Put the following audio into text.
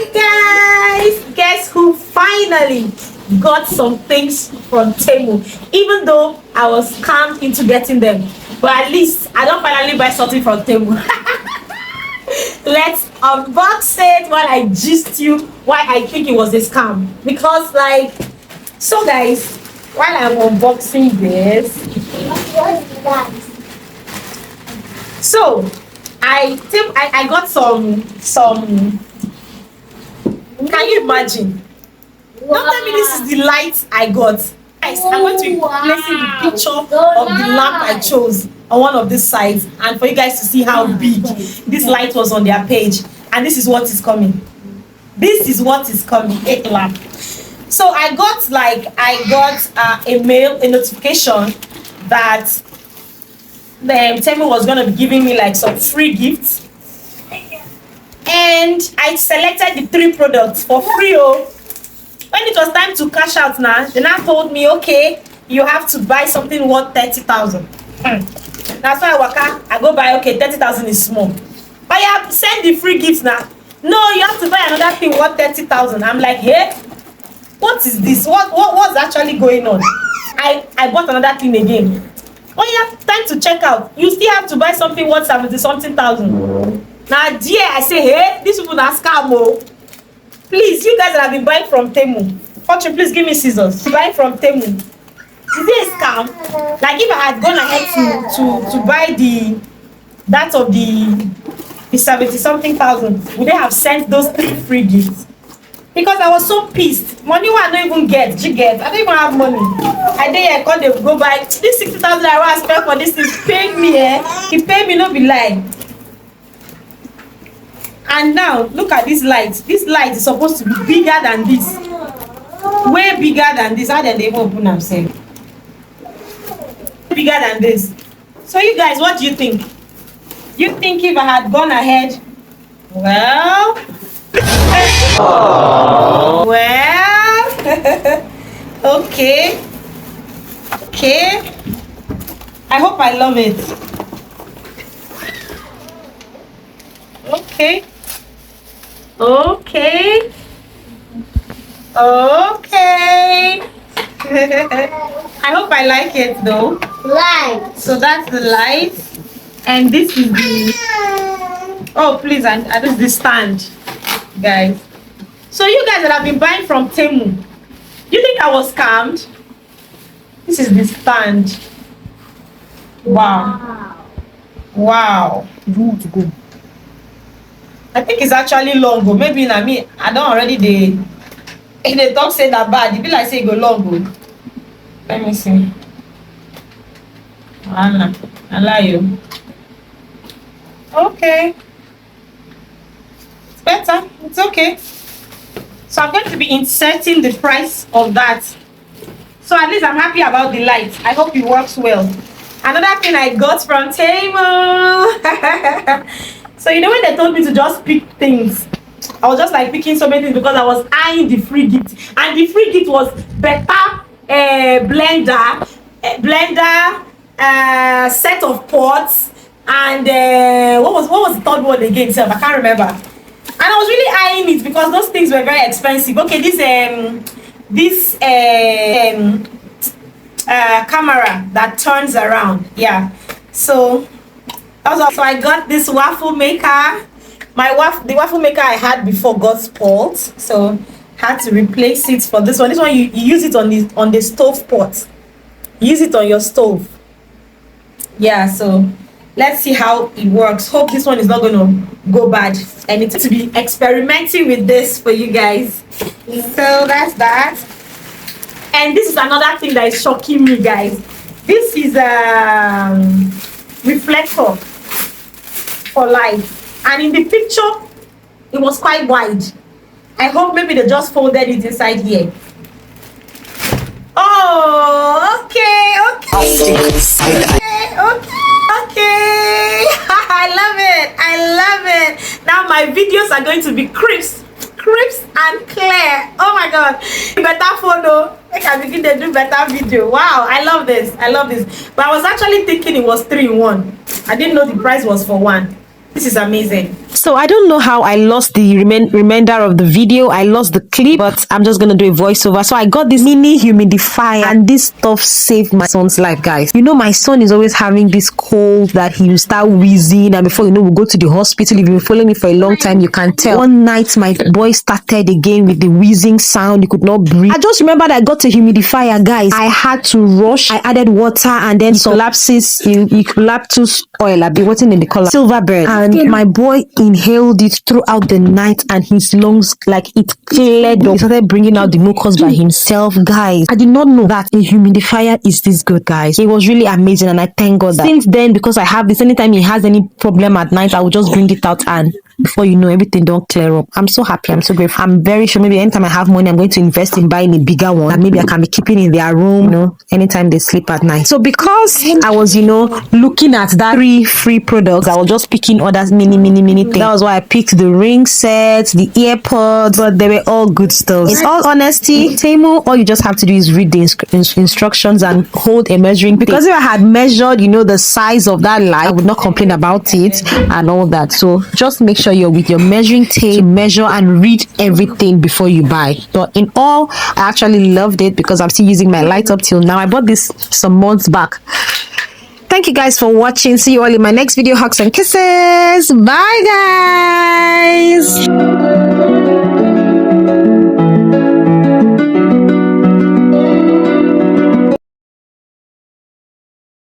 Hi guys! Guess who finally got some things from Temu? Even though I was scammed into getting them, but at least I don't finally buy something from Temu. Let's unbox it while I gist you why I think it was a scam. Because so guys, while I'm unboxing this, so I got some. Can you imagine? Wow. Don't tell me this is the light I got. Guys, I'm going to be placing the picture of the lamp I chose on one of these sides, and for you guys to see how big this light was on their page. And this is what is coming. This is what is coming. A lamp. So I got a mail, a notification that Temu was gonna be giving me some free gifts. And I selected the 3 products for free. When it was time to cash out now, they now told me, okay, you have to buy something worth 30,000. That's why I go buy, okay, 30,000 is small. But you have to send the free gifts now. No, you have to buy another thing worth 30,000. I'm like, hey, what is this? What's actually going on? I bought another thing again. When you have time to check out, you still have to buy something worth 70-something thousand. Now, dear, I say, hey, these people are scam. Please, you guys that have been buying from Temu, Fortune, please give me scissors. Buying from Temu, is it a scam? Like if I had gone ahead to buy that of the 70-something thousand, would they have sent those 3 free gifts? Because I was so pissed. Money I don't even get. I don't even have money. I did call them go buy this 60,000 I want to spend for this. Is paying me, He paid me, no be lie. And now look at this light. This light is supposed to be bigger than this. Way bigger than this. How did they even open themselves? Bigger than this. So you guys, what do you think? You think if I had gone ahead? Well, okay. I hope I love it. Okay. I hope I like it though. Light. So that's the light, and this is the. Oh please, and this is the stand, guys. So you guys that have been buying from Temu, you think I was scammed? This is the stand. Wow. Good. I think it's actually long. Maybe na me. I don't already they talk say that bad. It be like say it go long. Let me see. I lie you. Okay. It's better. It's okay. So I'm going to be inserting the price of that. So at least I'm happy about the light. I hope it works well. Another thing I got from Temu. So you know when they told me to just pick things, I was just picking so many things because I was eyeing the free gift, and the free gift was better blender, set of pots, and what was the third one again? I can't remember. And I was really eyeing it because those things were very expensive. Okay, this camera that turns around, yeah. So also I got this waffle maker. The waffle maker I had before got spoiled, so had to replace it for this one. This one you use it on the stove pot. Use it on your stove. Yeah, so let's see how it works. Hope this one is not going to go bad. And it's to be experimenting with this for you guys. So that's that. And this is another thing that is shocking me, guys. This is a reflector for light, and in the picture it was quite wide. I hope maybe they just folded it inside here. Oh, okay. I love it. Now my videos are going to be crisp and clear. Oh my god, better photo. I can begin to do better video. Wow, I love this. But I was actually thinking it was 3 in 1. I didn't know the price was for 1. This is amazing. So I don't know how I lost the remainder of the video. I lost the clip, but I'm just gonna do a voiceover. So I got this mini humidifier, and this stuff saved my son's life, guys. You know, my son is always having this cold that he will start wheezing, and before you know, we'll go to the hospital. If you've been following me for a long time, you can tell. One night my boy started again with the wheezing sound. He could not breathe. I just remembered I got a humidifier, guys. I had to rush. I added water, and then eucalyptus oil. I've been waiting in the color Silverbird, and my boy inhaled it throughout the night, and his lungs, like, it cleared up. He started bringing out the mucus by himself, guys. I did not know that a humidifier is this good, guys. It was really amazing, and I thank God that since then, because I have this, anytime he has any problem at night, I will just bring it out, and before you know, everything don't clear up. I'm so happy. I'm so grateful. I'm very sure maybe anytime I have money, I'm going to invest in buying a bigger one that maybe I can be keeping in their room, you know, anytime they sleep at night. So because I was, you know, looking at that free products, I was just picking others mini things. That was why I picked the ring set, the earpods, but they were all good stuff. In all honesty, Temu, all you just have to do is read the instructions and hold a measuring tape. Because if I had measured, you know, the size of that light, I would not complain about it and all that. So just make sure you're with your measuring tape to measure and read everything before you buy. But in all, I actually loved it because I'm still using my light up till now. I bought this some months back. Thank you guys for watching. See you all in my next video. Hugs and kisses. Bye, guys.